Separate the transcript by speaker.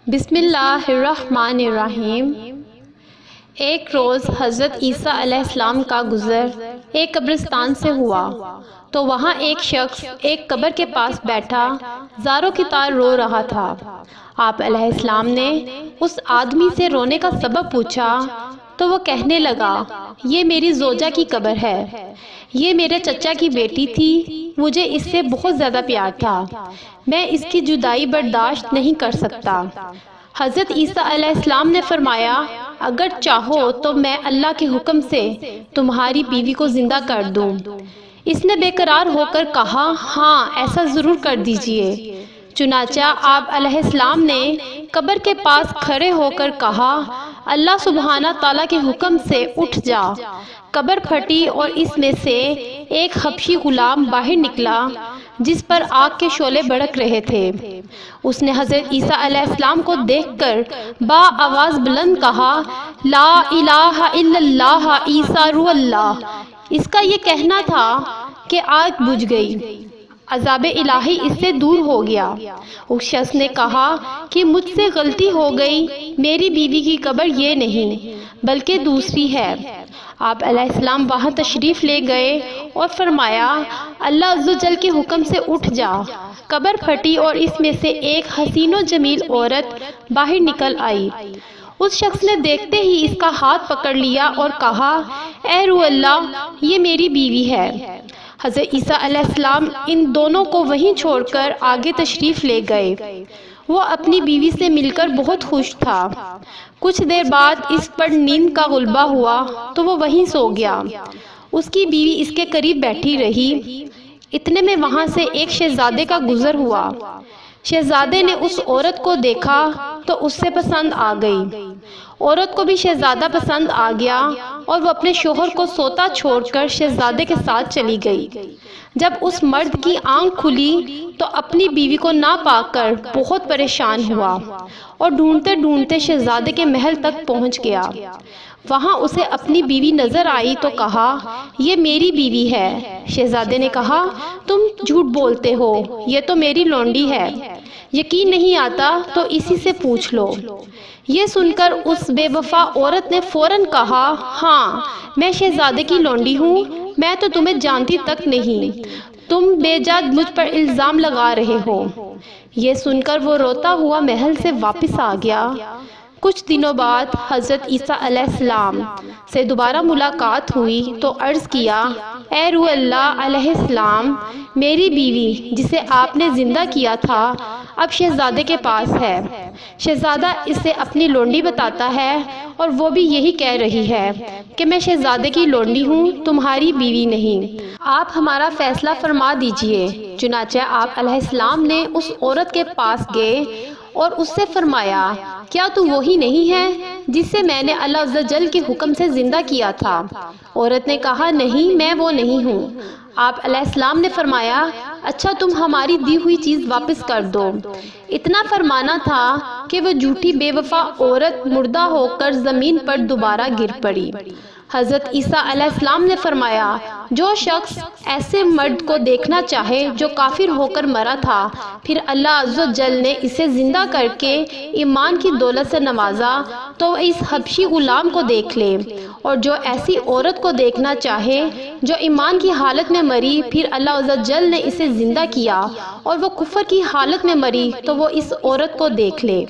Speaker 1: بسم اللہ الرحمن الرحیم۔ ایک روز حضرت عیسیٰ علیہ السلام کا گزر ایک قبرستان سے ہوا تو وہاں ایک شخص ایک قبر کے پاس بیٹھا زاروں کی طرح رو رہا تھا۔ آپ علیہ السلام نے اس آدمی سے رونے کا سبب پوچھا تو وہ کہنے لگا، یہ میری زوجہ کی قبر ہے، یہ میرے چچا کی بیٹی تھی، مجھے اس سے بہت زیادہ پیار تھا، میں اس کی جدائی برداشت نہیں کر سکتا۔ حضرت عیسیٰ علیہ السلام نے فرمایا، اگر چاہو تو میں اللہ کے حکم سے تمہاری بیوی کو زندہ کر دوں۔ اس نے بے قرار ہو کر کہا، ہاں ایسا ضرور کر دیجئے۔ چنانچہ آپ علیہ السلام نے قبر کے پاس کھڑے ہو کر کہا، اللہ سبحانہ تعالیٰ کے حکم سے اٹھ جا۔ قبر پھٹی اور اس میں سے ایک حبشی غلام باہر نکلا جس پر آگ کے شعلے بھڑک رہے تھے۔ اس نے حضرت عیسیٰ علیہ السلام کو دیکھ کر با آواز بلند کہا، لا الہ الا اللہ عیسیٰ روح اللہ۔ اس کا یہ کہنا تھا کہ آگ بجھ گئی، عذاب الہی اس سے دور ہو گیا۔ اس شخص نے کہا کہ مجھ سے غلطی ہو گئی، میری بیوی کی قبر یہ نہیں بلکہ دوسری ہے۔ آپ علیہ السلام وہاں تشریف لے گئے اور فرمایا، اللہ عز و جل کے حکم سے اٹھ جا۔ قبر پھٹی اور اس میں سے ایک حسین و جمیل عورت باہر نکل آئی۔ اس شخص نے دیکھتے ہی اس کا ہاتھ پکڑ لیا اور کہا، اے روح اللہ، یہ میری بیوی ہے۔ حضرت عیسیٰ علیہ السلام ان دونوں کو وہیں چھوڑ کر آگے تشریف لے گئے۔ وہ اپنی بیوی سے مل کر بہت خوش تھا۔ کچھ دیر بعد اس پر نیند کا غلبہ ہوا تو وہ وہیں سو گیا۔ اس کی بیوی اس کے قریب بیٹھی رہی۔ اتنے میں وہاں سے ایک شہزادے کا گزر ہوا۔ شہزادے نے اس عورت کو دیکھا تو اس سے پسند آ گئی۔ عورت کو بھی شہزادہ پسند آ گیا اور وہ اپنے شوہر کو سوتا چھوڑ کر شہزادے کے ساتھ چلی گئی۔ جب اس مرد کی آنکھ کھلی تو اپنی بیوی کو نہ پا کر بہت پریشان ہوا اور ڈھونڈتے ڈھونڈتے شہزادے کے محل تک پہنچ گیا۔ وہاں اسے اپنی بیوی نظر آئی تو کہا، یہ میری بیوی ہے۔ شہزادے نے کہا، تم جھوٹ بولتے ہو، یہ تو میری لونڈی ہے، یقین نہیں آتا تو اسی سے پوچھ لو۔ یہ سن کر اس بے وفا عورت نے فوراً کہا، ہاں میں شہزادے کی لونڈی ہوں، میں تو تمہیں جانتی تک نہیں، تم بے جا مجھ پر الزام لگا رہے ہو۔ یہ سن کر وہ روتا ہوا محل سے واپس آ گیا۔ کچھ دنوں بعد حضرت عیسیٰ علیہ السلام سے دوبارہ ملاقات ہوئی تو عرض کیا، اے روح اللہ علیہ السلام، میری بیوی جسے آپ نے زندہ کیا تھا اب شہزادے کے پاس ہے۔ شہزادہ اسے اپنی لونڈی بتاتا ہے اور وہ بھی یہی کہہ رہی ہے کہ میں شہزادے کی لونڈی ہوں، تمہاری بیوی نہیں، آپ ہمارا فیصلہ فرما دیجئے۔ چنانچہ آپ علیہ السلام نے اس عورت کے پاس گئے اور اس سے فرمایا، کیا تو وہی نہیں ہے جسے میں نے اللہ عز و جل کے حکم سے زندہ کیا تھا؟ عورت نے کہا، نہیں میں وہ نہیں ہوں۔ آپ علیہ السلام نے فرمایا، اچھا تم ہماری دی ہوئی چیز واپس کر دو۔ اتنا فرمانا تھا کہ وہ جھوٹی بے وفا عورت مردہ ہو کر زمین پر دوبارہ گر پڑی۔ حضرت عیسیٰ علیہ السلام نے فرمایا، جو شخص ایسے مرد کو دیکھنا چاہے جو کافر ہو کر مرا تھا، پھر اللہ عز و جل نے اسے زندہ کر کے ایمان کی دولت سے نوازا تو وہ اس حبشی غلام کو دیکھ لے، اور جو ایسی عورت کو دیکھنا چاہے جو ایمان کی حالت میں مری، پھر اللہ عز و جل نے اسے زندہ کیا اور وہ کفر کی حالت میں مری تو وہ اس عورت کو دیکھ لے۔